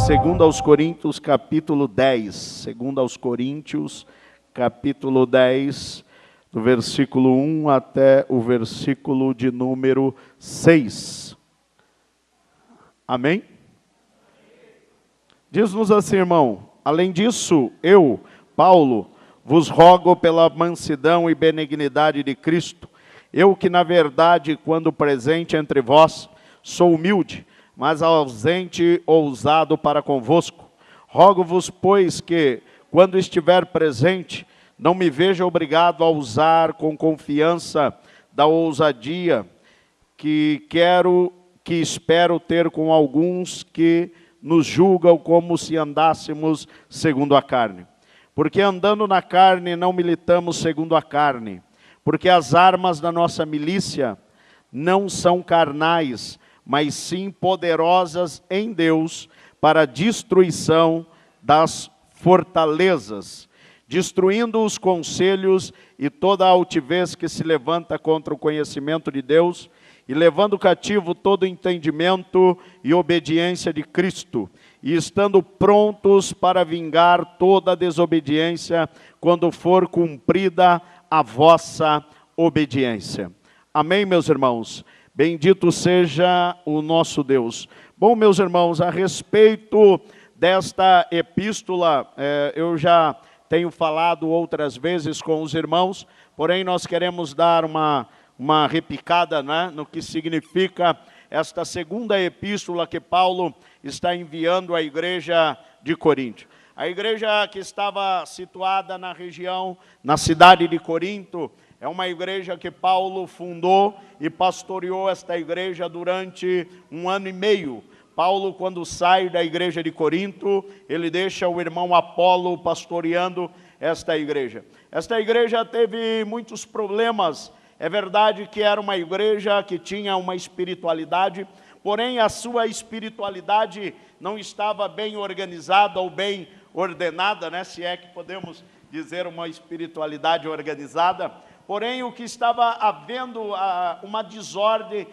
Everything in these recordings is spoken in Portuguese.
Segundo aos Coríntios, capítulo 10. Segundo aos Coríntios, capítulo 10, do versículo 1 até o versículo de número 6. Amém? Diz-nos assim, irmão: além disso, eu, Paulo, vos rogo pela mansidão e benignidade de Cristo, eu que na verdade, quando presente entre vós, sou humilde, mas ausente ousado para convosco. Rogo-vos, pois, que, quando estiver presente, não me veja obrigado a usar com confiança da ousadia que espero ter com alguns que nos julgam como se andássemos segundo a carne. Porque andando na carne não militamos segundo a carne, porque as armas da nossa milícia não são carnais, mas sim poderosas em Deus para a destruição das fortalezas, destruindo os conselhos e toda a altivez que se levanta contra o conhecimento de Deus, e levando cativo todo entendimento e obediência de Cristo, e estando prontos para vingar toda a desobediência, quando for cumprida a vossa obediência. Amém, meus irmãos? Bendito seja o nosso Deus. Bom, meus irmãos, a respeito desta epístola, eu já tenho falado outras vezes com os irmãos, porém nós queremos dar uma repicada, né, no que significa esta segunda epístola que Paulo está enviando à igreja de Corinto. A igreja que estava situada na região, na cidade de Corinto, é uma igreja que Paulo fundou e pastoreou esta igreja durante 1 ano e meio. Paulo, quando sai da igreja de Corinto, ele deixa o irmão Apolo pastoreando esta igreja. Esta igreja teve muitos problemas. É verdade que era uma igreja que tinha uma espiritualidade, porém a sua espiritualidade não estava bem organizada ou bem ordenada, né? Se é que podemos dizer uma espiritualidade organizada. Porém, o que estava havendo uma desordem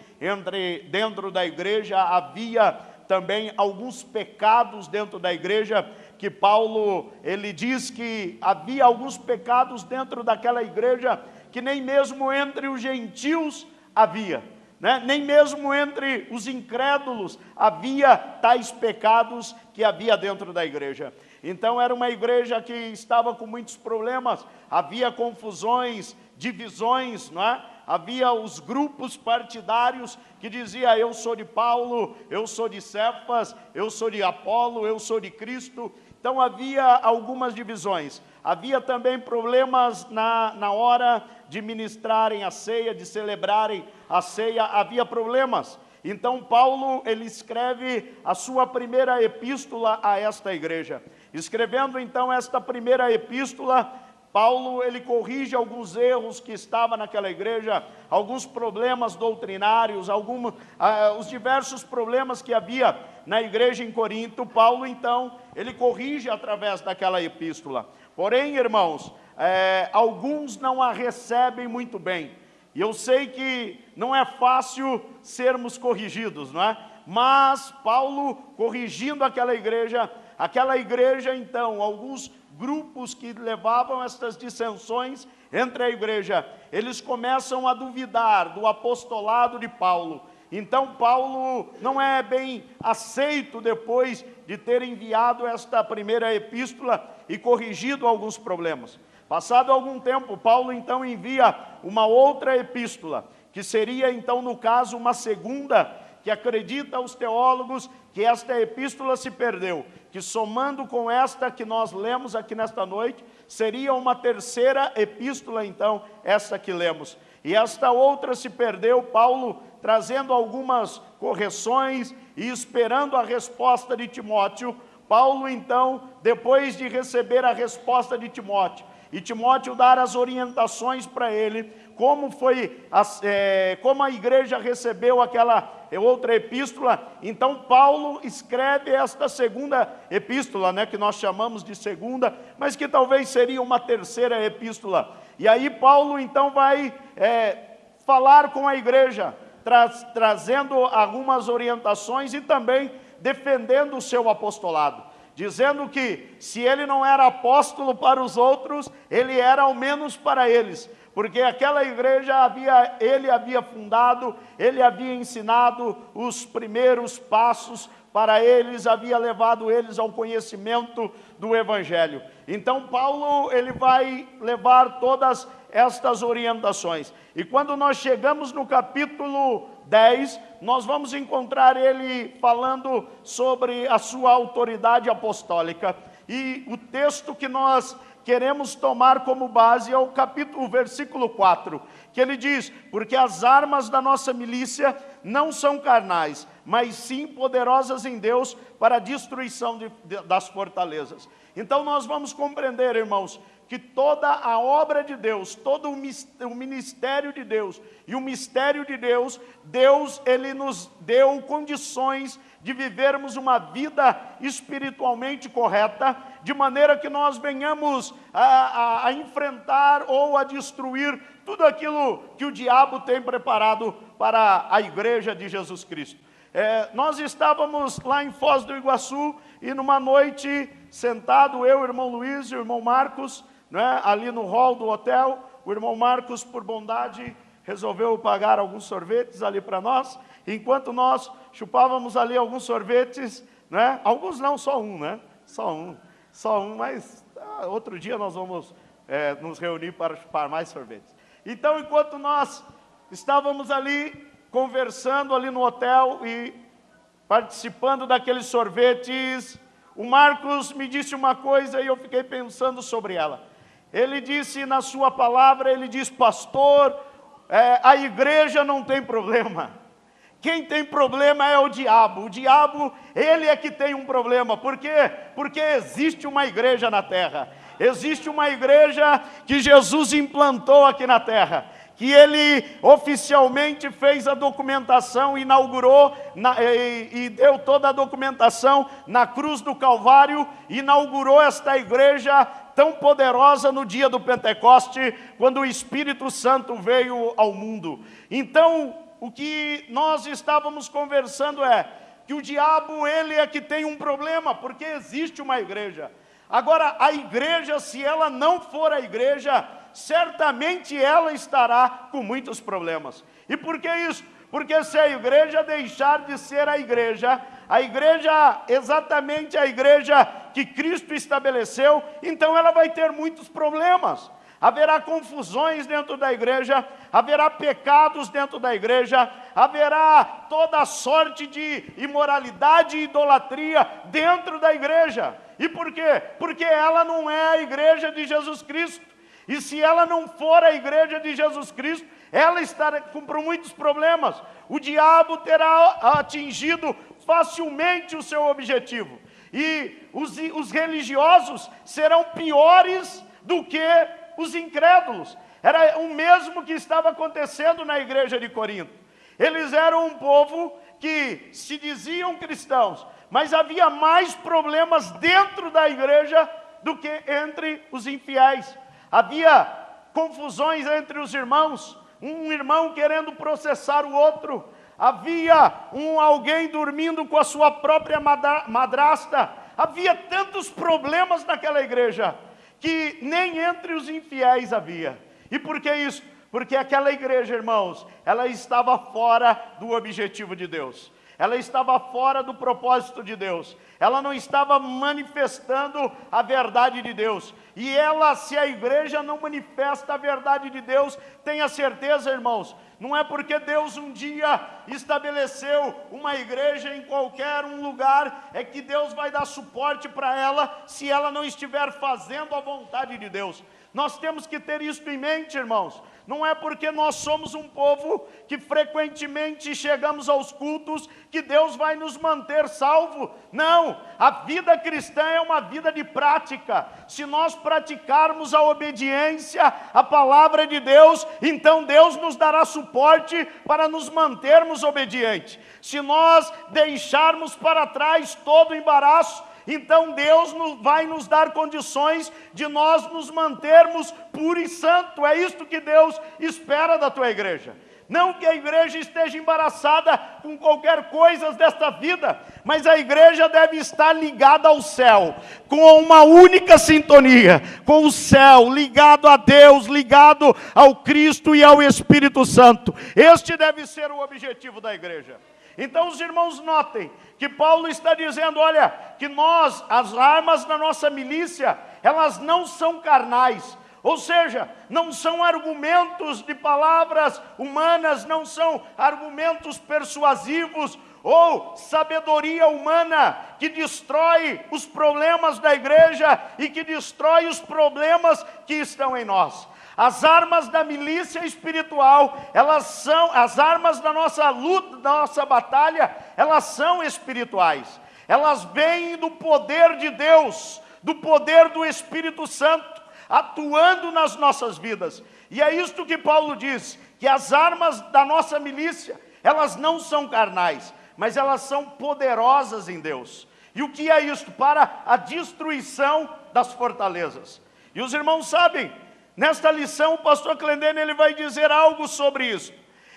dentro da igreja, havia também alguns pecados dentro da igreja, que Paulo, ele diz que havia alguns pecados dentro daquela igreja, que nem mesmo entre os gentios havia, né? Nem mesmo entre os incrédulos havia tais pecados que havia dentro da igreja. Então era uma igreja que estava com muitos problemas, havia confusões, divisões, não é? Havia os grupos partidários que diziam: eu sou de Paulo, eu sou de Cefas, eu sou de Apolo, eu sou de Cristo. Então havia algumas divisões. Havia também problemas na hora de ministrarem a ceia, de celebrarem a ceia, havia problemas. Então Paulo, ele escreve a sua primeira epístola a esta igreja. Escrevendo então esta primeira epístola, Paulo, ele corrige alguns erros que estavam naquela igreja, alguns problemas doutrinários, os diversos problemas que havia na igreja em Corinto. Paulo, então, ele corrige através daquela epístola. Porém, irmãos, alguns não a recebem muito bem. E eu sei que não é fácil sermos corrigidos, não é? Mas Paulo, corrigindo aquela igreja, então, alguns grupos que levavam estas dissensões entre a igreja, eles começam a duvidar do apostolado de Paulo. Então Paulo não é bem aceito depois de ter enviado esta primeira epístola e corrigido alguns problemas. Passado algum tempo, Paulo então envia uma outra epístola, que seria então no caso uma segunda, que acredita aos teólogos que esta epístola se perdeu, que somando com esta que nós lemos aqui nesta noite, seria uma terceira epístola então, essa que lemos. E esta outra se perdeu, Paulo trazendo algumas correções e esperando a resposta de Timóteo. Paulo então, depois de receber a resposta de Timóteo, e Timóteo dar as orientações para ele, como a igreja recebeu aquela outra epístola, então Paulo escreve esta segunda epístola, né, que nós chamamos de segunda, mas que talvez seria uma terceira epístola. E aí Paulo então vai falar com a igreja, trazendo algumas orientações e também defendendo o seu apostolado, dizendo que se ele não era apóstolo para os outros, ele era ao menos para eles, porque aquela igreja ele havia fundado, ele havia ensinado os primeiros passos para eles, havia levado eles ao conhecimento do Evangelho. Então Paulo, ele vai levar todas estas orientações. E quando nós chegamos no capítulo 10, nós vamos encontrar ele falando sobre a sua autoridade apostólica. E o texto que nós queremos tomar como base é o versículo 4, que ele diz: porque as armas da nossa milícia não são carnais, mas sim poderosas em Deus para a destruição das fortalezas. Então nós vamos compreender, irmãos, que toda a obra de Deus, todo o ministério de Deus e o mistério de Deus, ele nos deu condições de vivermos uma vida espiritualmente correta, de maneira que nós venhamos a enfrentar ou a destruir tudo aquilo que o diabo tem preparado para a igreja de Jesus Cristo. Nós estávamos lá em Foz do Iguaçu e numa noite, sentado eu, o irmão Luiz e o irmão Marcos, né, ali no hall do hotel, o irmão Marcos, por bondade, resolveu pagar alguns sorvetes ali para nós, enquanto nós chupávamos ali alguns sorvetes, né, alguns não, só um, né, só um, mas outro dia nós vamos nos reunir para chupar mais sorvetes. Então, enquanto nós estávamos ali, conversando ali no hotel e participando daqueles sorvetes, o Marcos me disse uma coisa e eu fiquei pensando sobre ela. Ele disse na sua palavra, ele diz: pastor, a igreja não tem problema. Quem tem problema é o diabo. O diabo, ele é que tem um problema. Por quê? Porque existe uma igreja na terra. Existe uma igreja que Jesus implantou aqui na terra, que ele oficialmente fez a documentação, inaugurou e deu toda a documentação na cruz do Calvário, inaugurou esta igreja tão poderosa no dia do Pentecoste, quando o Espírito Santo veio ao mundo. Então, o que nós estávamos conversando é que o diabo, ele é que tem um problema, porque existe uma igreja. Agora, a igreja, se ela não for a igreja, certamente ela estará com muitos problemas. E por que isso? Porque se a igreja deixar de ser a igreja, exatamente a igreja que Cristo estabeleceu, então ela vai ter muitos problemas. Haverá confusões dentro da igreja, haverá pecados dentro da igreja, haverá toda sorte de imoralidade e idolatria dentro da igreja. E por quê? Porque ela não é a igreja de Jesus Cristo. E se ela não for a igreja de Jesus Cristo, ela estará com muitos problemas. O diabo terá atingido facilmente o seu objetivo. E os religiosos serão piores do que os incrédulos. Era o mesmo que estava acontecendo na igreja de Corinto. Eles eram um povo que se diziam cristãos, mas havia mais problemas dentro da igreja do que entre os infiéis. Havia confusões entre os irmãos, um irmão querendo processar o outro. Havia alguém dormindo com a sua própria madrasta. Havia tantos problemas naquela igreja, que nem entre os infiéis havia. E por que isso? Porque aquela igreja, irmãos, ela estava fora do objetivo de Deus. Ela estava fora do propósito de Deus. Ela não estava manifestando a verdade de Deus. E se a igreja não manifesta a verdade de Deus, tenha certeza, irmãos, não é porque Deus um dia estabeleceu uma igreja em qualquer lugar, é que Deus vai dar suporte para ela, se ela não estiver fazendo a vontade de Deus. Nós temos que ter isso em mente, irmãos. Não é porque nós somos um povo que frequentemente chegamos aos cultos que Deus vai nos manter salvo. Não, a vida cristã é uma vida de prática. Se nós praticarmos a obediência à palavra de Deus, então Deus nos dará suporte para nos mantermos obedientes. Se nós deixarmos para trás todo o embaraço, então Deus vai nos dar condições de nós nos mantermos puros e santos. É isto que Deus espera da tua igreja. Não que a igreja esteja embaraçada com qualquer coisa desta vida, mas a igreja deve estar ligada ao céu, com uma única sintonia, com o céu, ligado a Deus, ligado ao Cristo e ao Espírito Santo. Este deve ser o objetivo da igreja. Então os irmãos notem que Paulo está dizendo, olha, que nós, as armas da nossa milícia, elas não são carnais. Ou seja, não são argumentos de palavras humanas, não são argumentos persuasivos ou sabedoria humana que destrói os problemas da igreja e que destrói os problemas que estão em nós. As armas da milícia espiritual, elas são, as armas da nossa luta, da nossa batalha, elas são espirituais. Elas vêm do poder de Deus, do poder do Espírito Santo, atuando nas nossas vidas. E é isto que Paulo diz, que as armas da nossa milícia, elas não são carnais, mas elas são poderosas em Deus. E o que é isto? Para a destruição das fortalezas. E os irmãos sabem, nesta lição o pastor Clendene, ele vai dizer algo sobre isso.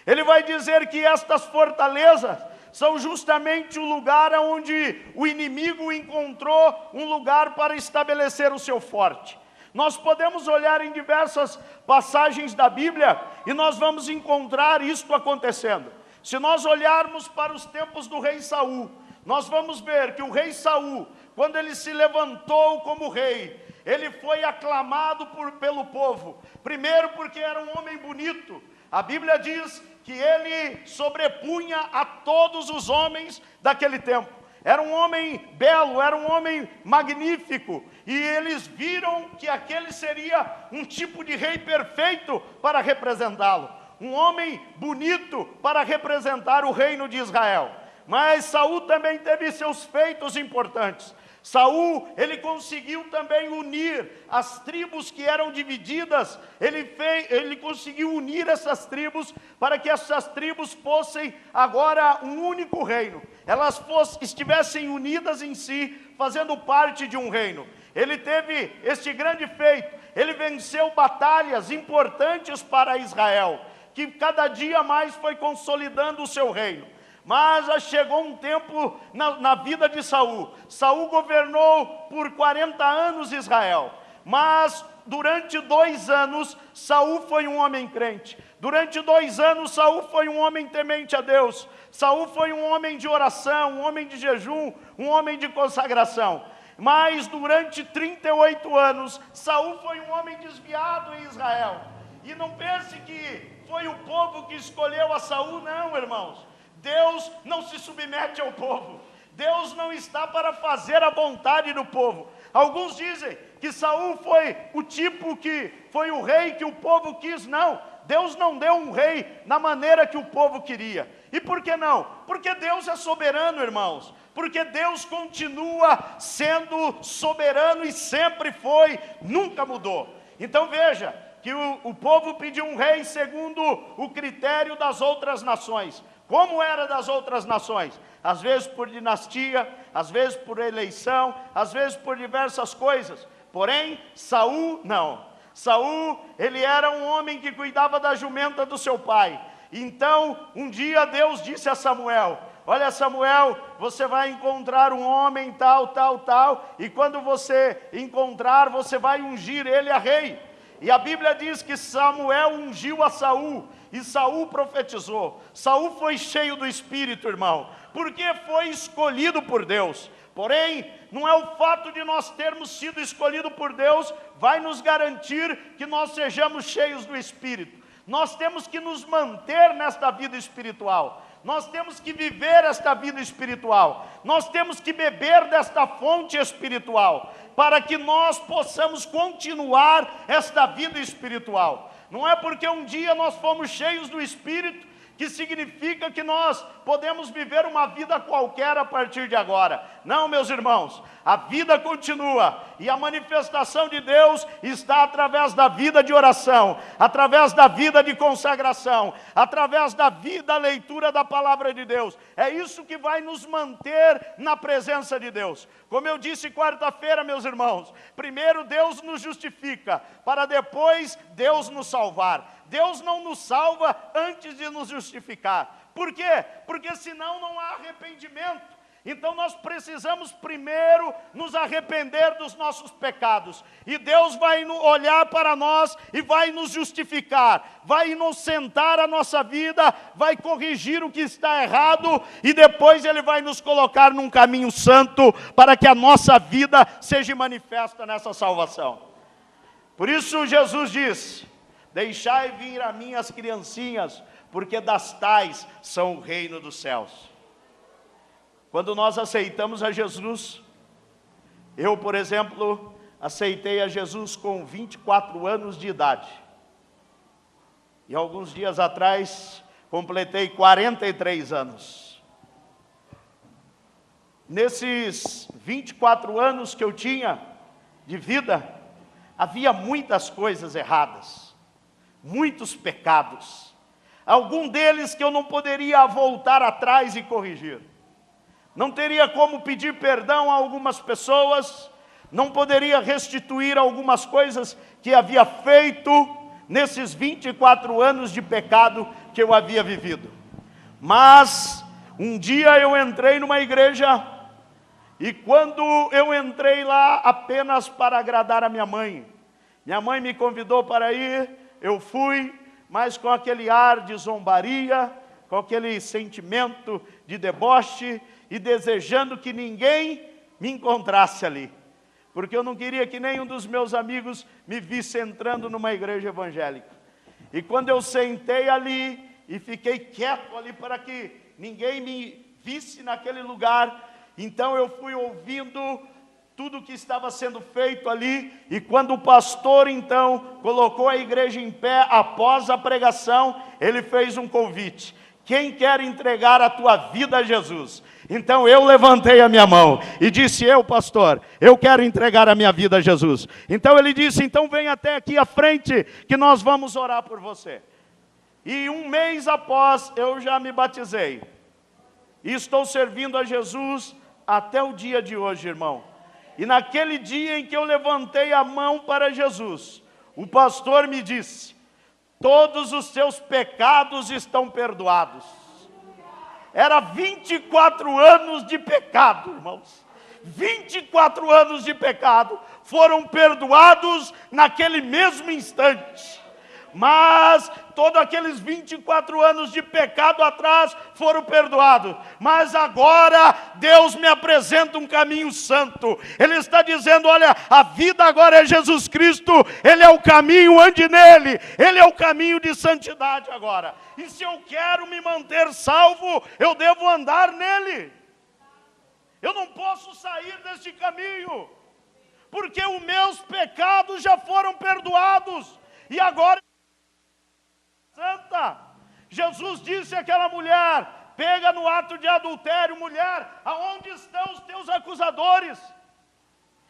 Ele vai dizer que estas fortalezas são justamente o lugar onde o inimigo encontrou um lugar para estabelecer o seu forte. Nós podemos olhar em diversas passagens da Bíblia e nós vamos encontrar isto acontecendo. Se nós olharmos para os tempos do rei Saul, nós vamos ver que o rei Saul, quando ele se levantou como rei, ele foi aclamado pelo povo. Primeiro porque era um homem bonito. A Bíblia diz que ele sobrepunha a todos os homens daquele tempo. Era um homem belo, era um homem magnífico. E eles viram que aquele seria um tipo de rei perfeito para representá-lo. Um homem bonito para representar o reino de Israel. Mas Saul também teve seus feitos importantes. Saul, ele conseguiu também unir as tribos que eram divididas. Ele conseguiu unir essas tribos para que essas tribos fossem agora um único reino. Elas estivessem unidas em si, fazendo parte de um reino. Ele teve este grande feito. Ele venceu batalhas importantes para Israel, que cada dia mais foi consolidando o seu reino. Mas já chegou um tempo na vida de Saul. Saul governou por 40 anos Israel. Mas durante 2 anos, Saul foi um homem crente. Durante 2 anos, Saul foi um homem temente a Deus. Saul foi um homem de oração, um homem de jejum, um homem de consagração. Mas durante 38 anos, Saul foi um homem desviado em Israel. E não pense que foi o povo que escolheu a Saul, não, irmãos. Deus não se submete ao povo. Deus não está para fazer a vontade do povo. Alguns dizem que Saul foi o tipo que foi o rei que o povo quis. Não, Deus não deu um rei na maneira que o povo queria. E por que não? Porque Deus é soberano, irmãos. Porque Deus continua sendo soberano e sempre foi, nunca mudou. Então veja que o povo pediu um rei segundo o critério das outras nações. Como era das outras nações? Às vezes por dinastia, às vezes por eleição, às vezes por diversas coisas. Porém, Saul não. Saul, ele era um homem que cuidava da jumenta do seu pai. Então, um dia Deus disse a Samuel: olha, Samuel, você vai encontrar um homem tal, tal, tal, e quando você encontrar, você vai ungir ele a rei. E a Bíblia diz que Samuel ungiu a Saul, e Saul profetizou. Saul foi cheio do Espírito, irmão, porque foi escolhido por Deus. Porém, não é o fato de nós termos sido escolhidos por Deus, vai nos garantir que nós sejamos cheios do Espírito. Nós temos que nos manter nesta vida espiritual. Nós temos que viver esta vida espiritual. Nós temos que beber desta fonte espiritual, para que nós possamos continuar esta vida espiritual. Não é porque um dia nós fomos cheios do Espírito que significa que nós podemos viver uma vida qualquer a partir de agora. Não, meus irmãos, a vida continua, e a manifestação de Deus está através da vida de oração, através da vida de consagração, através da vida, leitura da palavra de Deus. É isso que vai nos manter na presença de Deus. Como eu disse quarta-feira, meus irmãos, primeiro Deus nos justifica, para depois Deus nos salvar. Deus não nos salva antes de nos justificar. Por quê? Porque senão não há arrependimento. Então nós precisamos primeiro nos arrepender dos nossos pecados. E Deus vai olhar para nós e vai nos justificar, vai inocentar a nossa vida, vai corrigir o que está errado e depois Ele vai nos colocar num caminho santo para que a nossa vida seja manifesta nessa salvação. Por isso Jesus disse: deixai vir a mim as criancinhas, porque das tais são o reino dos céus. Quando nós aceitamos a Jesus, eu, por exemplo, aceitei a Jesus com 24 anos de idade. E alguns dias atrás, completei 43 anos. Nesses 24 anos que eu tinha de vida, havia muitas coisas erradas, muitos pecados. Algum deles que eu não poderia voltar atrás e corrigir. Não teria como pedir perdão a algumas pessoas, não poderia restituir algumas coisas que havia feito nesses 24 anos de pecado que eu havia vivido. Mas um dia eu entrei numa igreja, e quando eu entrei lá apenas para agradar a minha mãe me convidou para ir, eu fui, mas com aquele ar de zombaria, com aquele sentimento de deboche, e desejando que ninguém me encontrasse ali, porque eu não queria que nenhum dos meus amigos me visse entrando numa igreja evangélica. E quando eu sentei ali e fiquei quieto ali para que ninguém me visse naquele lugar, então eu fui ouvindo tudo o que estava sendo feito ali, e quando o pastor então colocou a igreja em pé após a pregação, ele fez um convite: quem quer entregar a tua vida a Jesus? Então eu levantei a minha mão e disse: eu, pastor, eu quero entregar a minha vida a Jesus. Então ele disse: então vem até aqui à frente que nós vamos orar por você. E um mês após eu já me batizei. E estou servindo a Jesus até o dia de hoje, irmão. E naquele dia em que eu levantei a mão para Jesus, o pastor me disse: todos os seus pecados estão perdoados. Era 24 anos de pecado, irmãos. 24 anos de pecado foram perdoados naquele mesmo instante. Mas todos aqueles 24 anos de pecado atrás foram perdoados. Mas agora Deus me apresenta um caminho santo. Ele está dizendo: olha, a vida agora é Jesus Cristo. Ele é o caminho, ande nele. Ele é o caminho de santidade agora. E se eu quero me manter salvo, eu devo andar nele. Eu não posso sair deste caminho, porque os meus pecados já foram perdoados. E agora santa. Jesus disse àquela mulher: pega no ato de adultério, mulher, aonde estão os teus acusadores?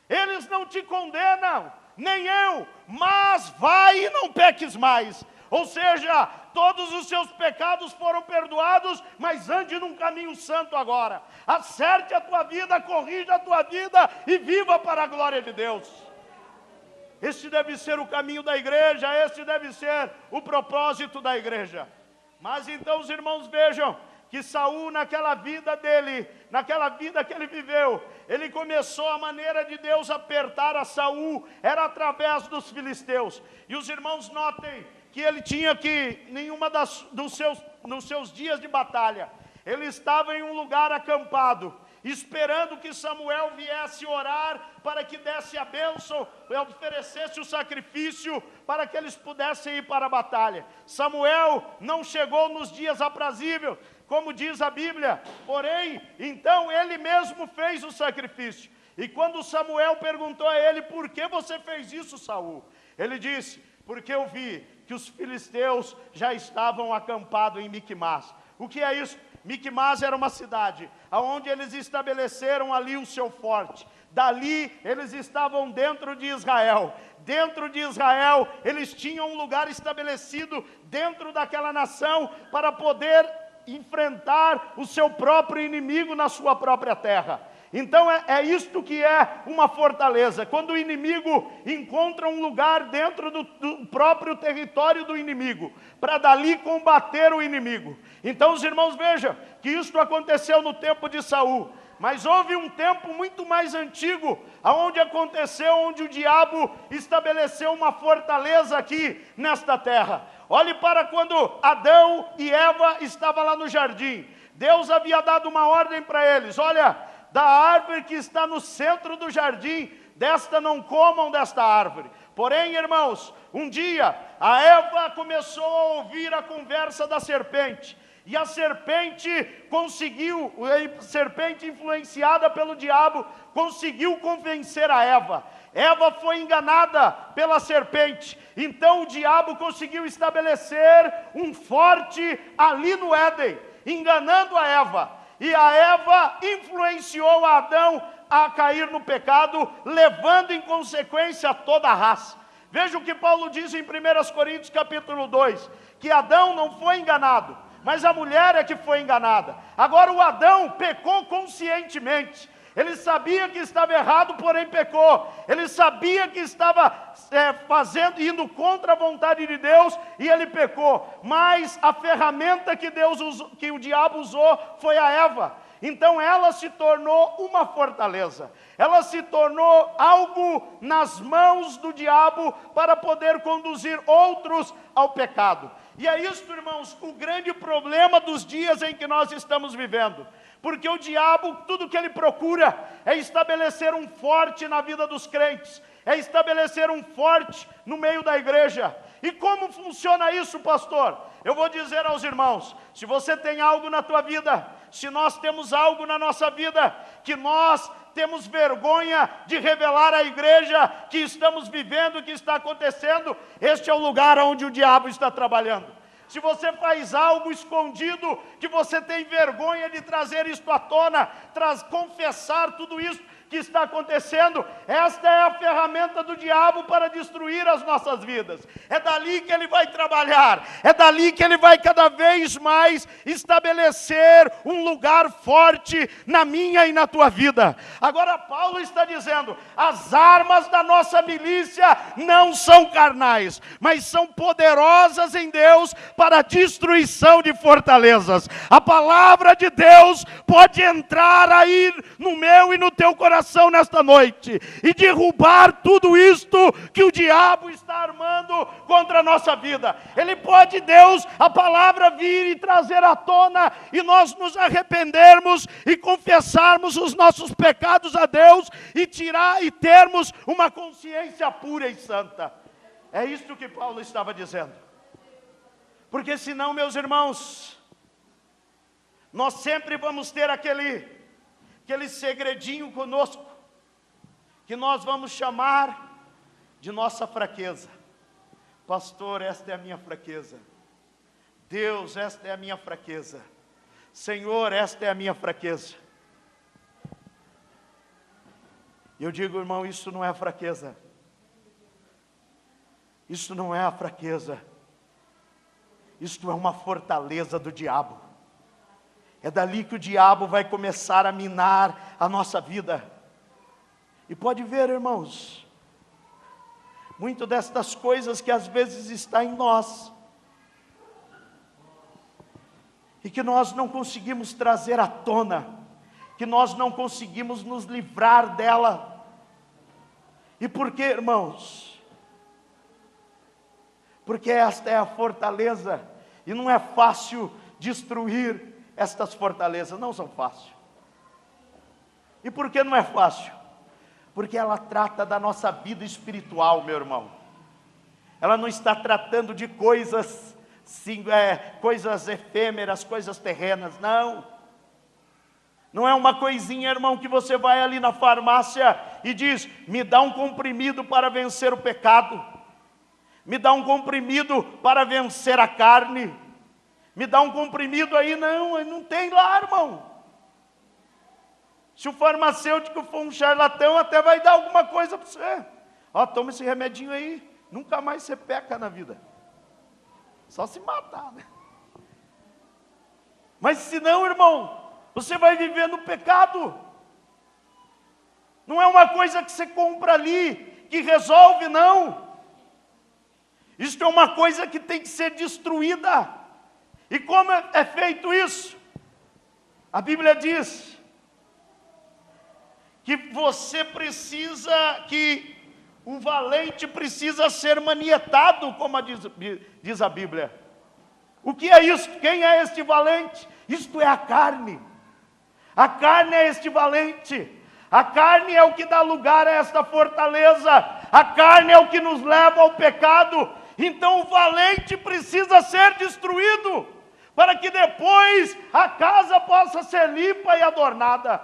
Eles não te condenam, nem eu, mas vai e não peques mais. Ou seja, todos os seus pecados foram perdoados, mas ande num caminho santo agora. Acerte a tua vida, corrija a tua vida e viva para a glória de Deus. Este deve ser o caminho da igreja, este deve ser o propósito da igreja. Mas então os irmãos vejam que Saul, naquela vida dele, naquela vida que ele viveu, ele começou a maneira de Deus apertar a Saul, era através dos filisteus. E os irmãos notem que ele tinha que, nos seus dias de batalha, ele estava em um lugar acampado, esperando que Samuel viesse orar para que desse a bênção, oferecesse o sacrifício para que eles pudessem ir para a batalha. Samuel não chegou nos dias aprazíveis, como diz a Bíblia, porém, então ele mesmo fez o sacrifício. E quando Samuel perguntou a ele: por que você fez isso, Saul? Ele disse: porque eu vi que os filisteus já estavam acampados em Miquimás. O que é isso? Miquimás era uma cidade onde eles estabeleceram ali o seu forte. Dali eles estavam dentro de Israel. Dentro de Israel eles tinham um lugar estabelecido dentro daquela nação para poder enfrentar o seu próprio inimigo na sua própria terra. Então é isto que é uma fortaleza. Quando o inimigo encontra um lugar dentro do próprio território do inimigo, para dali combater o inimigo. Então os irmãos vejam que isto aconteceu no tempo de Saul. Mas houve um tempo muito mais antigo, onde o diabo estabeleceu uma fortaleza aqui nesta terra. Olhe para quando Adão e Eva estavam lá no jardim. Deus havia dado uma ordem para eles: olha, da árvore que está no centro do jardim, desta não comam desta árvore. Porém, irmãos, um dia a Eva começou a ouvir a conversa da serpente. E a serpente influenciada pelo diabo, conseguiu convencer a Eva. Eva foi enganada pela serpente. Então o diabo conseguiu estabelecer um forte ali no Éden, enganando a Eva. E a Eva influenciou a Adão a cair no pecado, levando em consequência toda a raça. Veja o que Paulo diz em 1 Coríntios capítulo 2, que Adão não foi enganado, mas a mulher é que foi enganada. Agora o Adão pecou conscientemente. Ele sabia que estava errado, porém pecou. Ele sabia que estava indo contra a vontade de Deus, e ele pecou. Mas a ferramenta que o diabo usou foi a Eva. Então ela se tornou uma fortaleza. Ela se tornou algo nas mãos do diabo para poder conduzir outros ao pecado. E é isso, irmãos, o grande problema dos dias em que nós estamos vivendo. Porque o diabo, tudo que ele procura é estabelecer um forte na vida dos crentes, é estabelecer um forte no meio da igreja. E como funciona isso, pastor? Eu vou dizer aos irmãos: se você tem algo na tua vida, se nós temos algo na nossa vida, que nós temos vergonha de revelar à igreja que estamos vivendo, que está acontecendo, este é o lugar onde o diabo está trabalhando. Se você faz algo escondido, que você tem vergonha de trazer isto à tona, confessar tudo isso que está acontecendo, esta é a ferramenta do diabo para destruir as nossas vidas. É dali que ele vai trabalhar, é dali que ele vai cada vez mais estabelecer um lugar forte na minha e na tua vida. Agora Paulo está dizendo: as armas da nossa milícia não são carnais, mas são poderosas em Deus para a destruição de fortalezas. A palavra de Deus pode entrar aí no meu e no teu coração nesta noite e derrubar tudo isto que o diabo está armando contra a nossa vida. Ele pode, Deus, a palavra vir e trazer à tona, e nós nos arrependermos e confessarmos os nossos pecados a Deus e termos uma consciência pura e santa. É isso que Paulo estava dizendo. Porque senão, meus irmãos, nós sempre vamos ter aquele segredinho conosco, que nós vamos chamar de nossa fraqueza. Pastor, esta é a minha fraqueza. Deus, esta é a minha fraqueza. Senhor, esta é a minha fraqueza. E eu digo, irmão, isso não é fraqueza. Isso não é a fraqueza. Isto é uma fortaleza do diabo. É dali que o diabo vai começar a minar a nossa vida. E pode ver, irmãos, muito destas coisas que às vezes está em nós, e que nós não conseguimos trazer à tona, que nós não conseguimos nos livrar dela. E por quê, irmãos? Porque esta é a fortaleza, e não é fácil destruir estas fortalezas, não são fáceis. E por que não é fácil? Porque ela trata da nossa vida espiritual, meu irmão. Ela não está tratando de coisas, coisas efêmeras, coisas terrenas, não. Não é uma coisinha, irmão, que você vai ali na farmácia e diz: me dá um comprimido para vencer o pecado, me dá um comprimido para vencer a carne, me dá um comprimido aí. Não tem lá, irmão. Se o farmacêutico for um charlatão, até vai dar alguma coisa para você. Ó, toma esse remedinho aí, nunca mais você peca na vida. Só se matar, né? Mas se não, irmão, você vai viver no pecado. Não é uma coisa que você compra ali, que resolve, não. Isto é uma coisa que tem que ser destruída. E como é feito isso? A Bíblia diz que você precisa, que o valente precisa ser manietado, como diz a Bíblia. O que é isso? Quem é este valente? Isto é a carne. A carne é este valente. A carne é o que dá lugar a esta fortaleza. A carne é o que nos leva ao pecado. Então o valente precisa ser destruído, para que depois a casa possa ser limpa e adornada.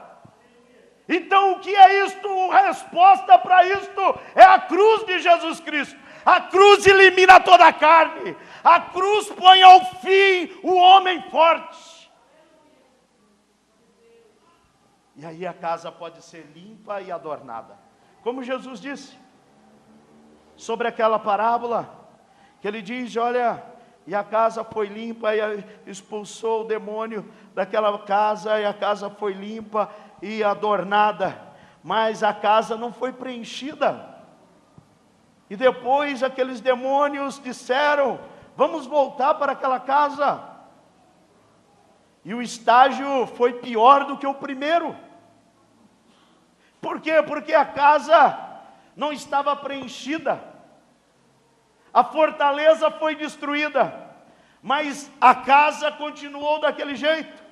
Então o que é isto? A resposta para isto é a cruz de Jesus Cristo. A cruz elimina toda a carne. A cruz põe ao fim o homem forte. E aí a casa pode ser limpa e adornada. Como Jesus disse sobre aquela parábola, que ele diz, olha, e a casa foi limpa, e expulsou o demônio daquela casa, e a casa foi limpa e adornada, mas a casa não foi preenchida. E depois aqueles demônios disseram, vamos voltar para aquela casa. E o estágio foi pior do que o primeiro. Por quê? Porque a casa não estava preenchida. A fortaleza foi destruída, mas a casa continuou daquele jeito.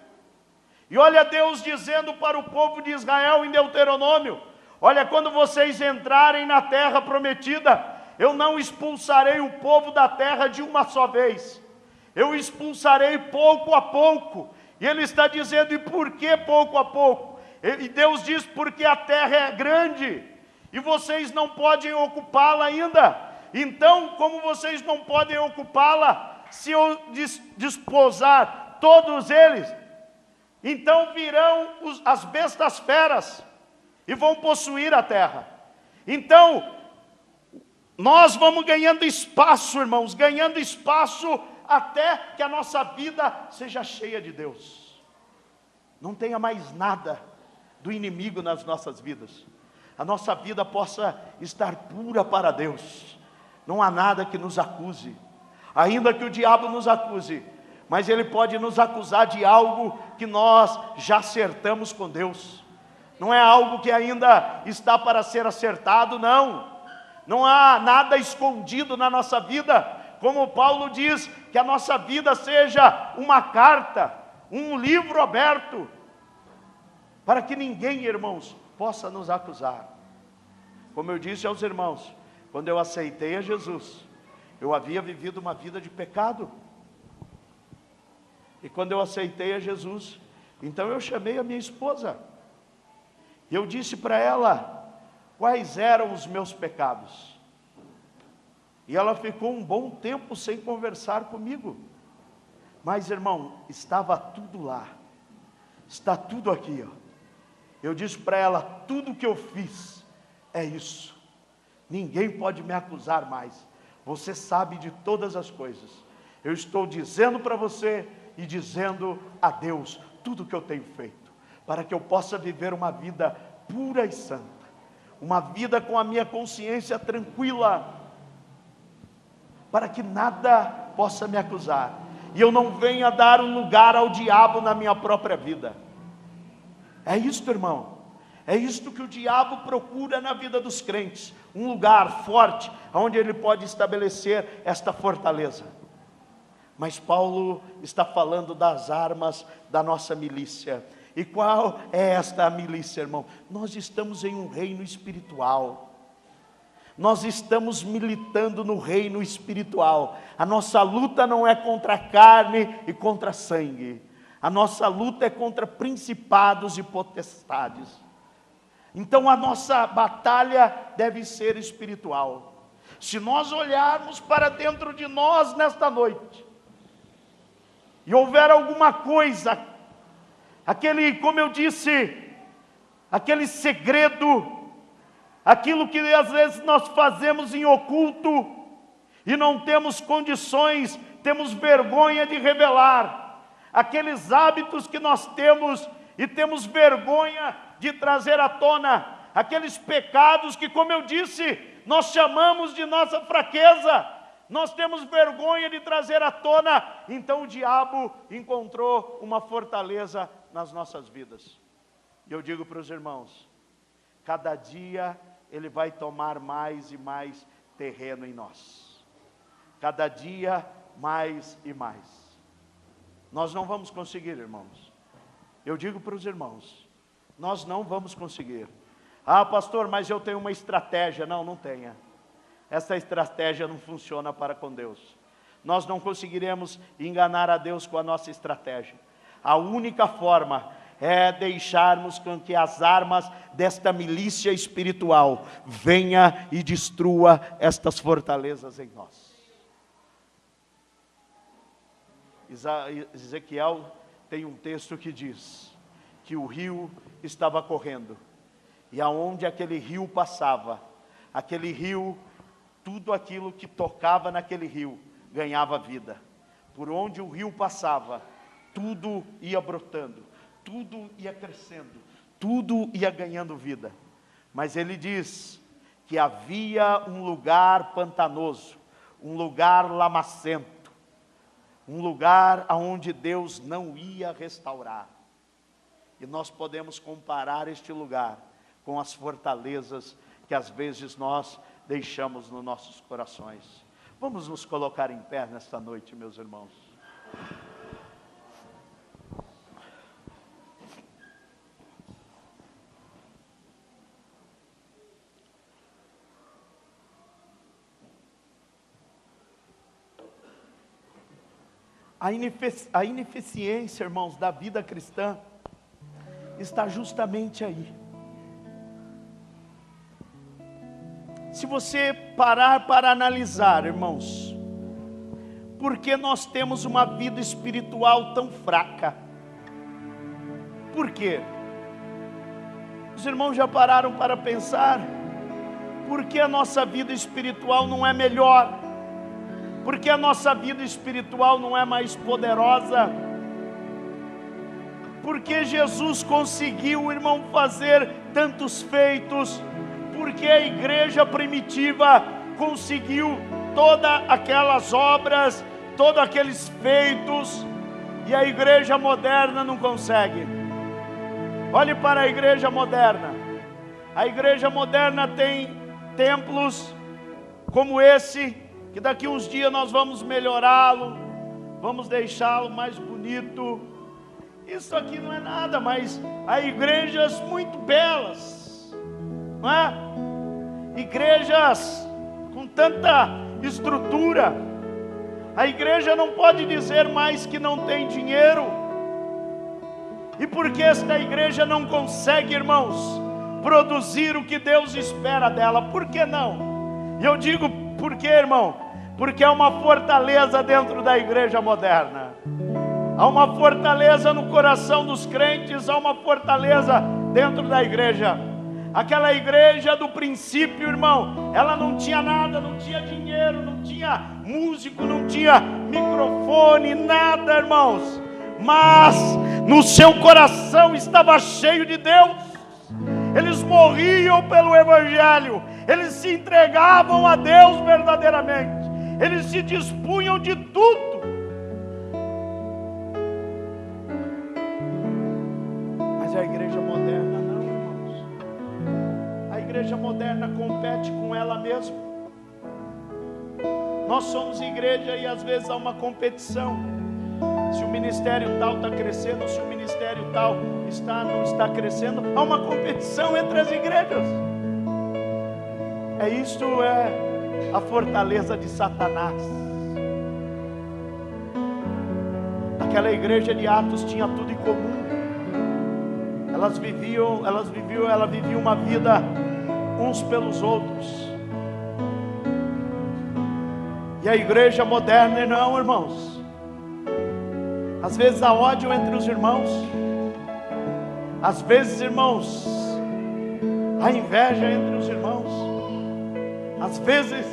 E olha Deus dizendo para o povo de Israel em Deuteronômio, olha, quando vocês entrarem na terra prometida, eu não expulsarei o povo da terra de uma só vez. Eu expulsarei pouco a pouco. E ele está dizendo, e por que pouco a pouco? E Deus diz, porque a terra é grande, e vocês não podem ocupá-la ainda. Então, como vocês não podem ocupá-la, se eu desposar todos eles, então virão as bestas feras, e vão possuir a terra. Então, nós vamos ganhando espaço, irmãos, ganhando espaço, até que a nossa vida seja cheia de Deus. Não tenha mais nada do inimigo nas nossas vidas. A nossa vida possa estar pura para Deus. Não há nada que nos acuse. Ainda que o diabo nos acuse, mas ele pode nos acusar de algo que nós já acertamos com Deus. Não é algo que ainda está para ser acertado, não. Não há nada escondido na nossa vida. Como Paulo diz, que a nossa vida seja uma carta, um livro aberto, para que ninguém, irmãos, possa nos acusar. Como eu disse aos irmãos, quando eu aceitei a Jesus, eu havia vivido uma vida de pecado. E quando eu aceitei a Jesus, então eu chamei a minha esposa. E eu disse para ela quais eram os meus pecados. E ela ficou um bom tempo sem conversar comigo. Mas, irmão, estava tudo lá. Está tudo aqui, ó. Eu disse para ela, tudo que eu fiz é isso. Ninguém pode me acusar mais. Você sabe de todas as coisas. Eu estou dizendo para você e dizendo a Deus tudo que eu tenho feito, para que eu possa viver uma vida pura e santa, uma vida com a minha consciência tranquila, para que nada possa me acusar, e eu não venha dar um lugar ao diabo na minha própria vida. É isto, irmão. É isto que o diabo procura na vida dos crentes, um lugar forte, onde ele pode estabelecer esta fortaleza. Mas Paulo está falando das armas da nossa milícia. E qual é esta milícia, irmão? Nós estamos em um reino espiritual. Nós estamos militando no reino espiritual. A nossa luta não é contra a carne e contra sangue. A nossa luta é contra principados e potestades. Então a nossa batalha deve ser espiritual. Se nós olharmos para dentro de nós nesta noite, e houver alguma coisa, aquele, como eu disse, aquele segredo, aquilo que às vezes nós fazemos em oculto, e não temos condições, temos vergonha de revelar, aqueles hábitos que nós temos, e temos vergonha de trazer à tona, aqueles pecados que, como eu disse, nós chamamos de nossa fraqueza, nós temos vergonha de trazer à tona. Então o diabo encontrou uma fortaleza nas nossas vidas. E eu digo para os irmãos, cada dia ele vai tomar mais e mais terreno em nós. Cada dia mais e mais. Nós não vamos conseguir, irmãos. Eu digo para os irmãos, nós não vamos conseguir. Ah, pastor, mas eu tenho uma estratégia. Não, não tenha. Essa estratégia não funciona para com Deus. Nós não conseguiremos enganar a Deus com a nossa estratégia. A única forma é deixarmos com que as armas desta milícia espiritual venha e destrua estas fortalezas em nós. Ezequiel tem um texto que diz que o rio estava correndo, e aonde aquele rio passava, aquele rio, tudo aquilo que tocava naquele rio ganhava vida. Por onde o rio passava, tudo ia brotando, tudo ia crescendo, tudo ia ganhando vida. Mas ele diz que havia um lugar pantanoso, um lugar lamacento, um lugar aonde Deus não ia restaurar. E nós podemos comparar este lugar com as fortalezas que às vezes nós deixamos nos nossos corações. Vamos nos colocar em pé nesta noite, meus irmãos. A ineficiência, irmãos, da vida cristã está justamente aí. Se você parar para analisar, irmãos, por que nós temos uma vida espiritual tão fraca? Por quê? Os irmãos já pararam para pensar? Por que a nossa vida espiritual não é melhor? Por que a nossa vida espiritual não é mais poderosa? Porque Jesus conseguiu, irmão, fazer tantos feitos? Porque a igreja primitiva conseguiu todas aquelas obras, todos aqueles feitos, e a igreja moderna não consegue? Olhe para a igreja moderna. A igreja moderna tem templos como esse, que daqui uns dias nós vamos melhorá-lo, vamos deixá-lo mais bonito. Isso aqui não é nada, mas há igrejas muito belas, não é? Igrejas com tanta estrutura. A igreja não pode dizer mais que não tem dinheiro. E por que esta igreja não consegue, irmãos, produzir o que Deus espera dela? Por que não? E eu digo por quê, irmão? Porque há uma fortaleza dentro da igreja moderna. Há uma fortaleza no coração dos crentes, há uma fortaleza dentro da igreja. Aquela igreja do princípio, irmão, ela não tinha nada, não tinha dinheiro, não tinha músico, não tinha microfone, nada, irmãos. Mas no seu coração estava cheio de Deus. Eles morriam pelo evangelho, eles se entregavam a Deus verdadeiramente, eles se dispunham de tudo. Mas a igreja moderna não, irmãos. A igreja moderna compete com ela mesma. Nós somos igreja e às vezes há uma competição. Se o ministério tal está crescendo, se o ministério tal não está crescendo, há uma competição entre as igrejas. Isto é a fortaleza de Satanás. Aquela igreja de Atos tinha tudo em comum. Ela vivia uma vida uns pelos outros. E a igreja moderna não, irmãos. Às vezes há ódio entre os irmãos. Às vezes, irmãos, há inveja entre os irmãos. Às vezes,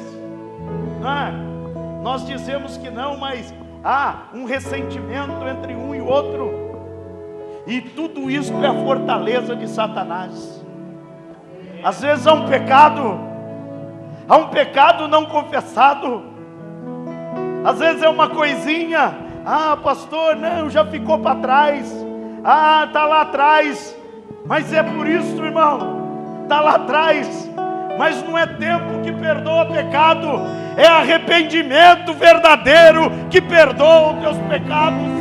nós dizemos que não, mas há um ressentimento entre um e outro. E tudo isso é a fortaleza de Satanás. Às vezes há um pecado não confessado. Às vezes é uma coisinha, pastor, não, já ficou para trás, está lá atrás, mas é por isso, irmão, está lá atrás, mas não é tempo que perdoa pecado, é arrependimento verdadeiro que perdoa os teus pecados.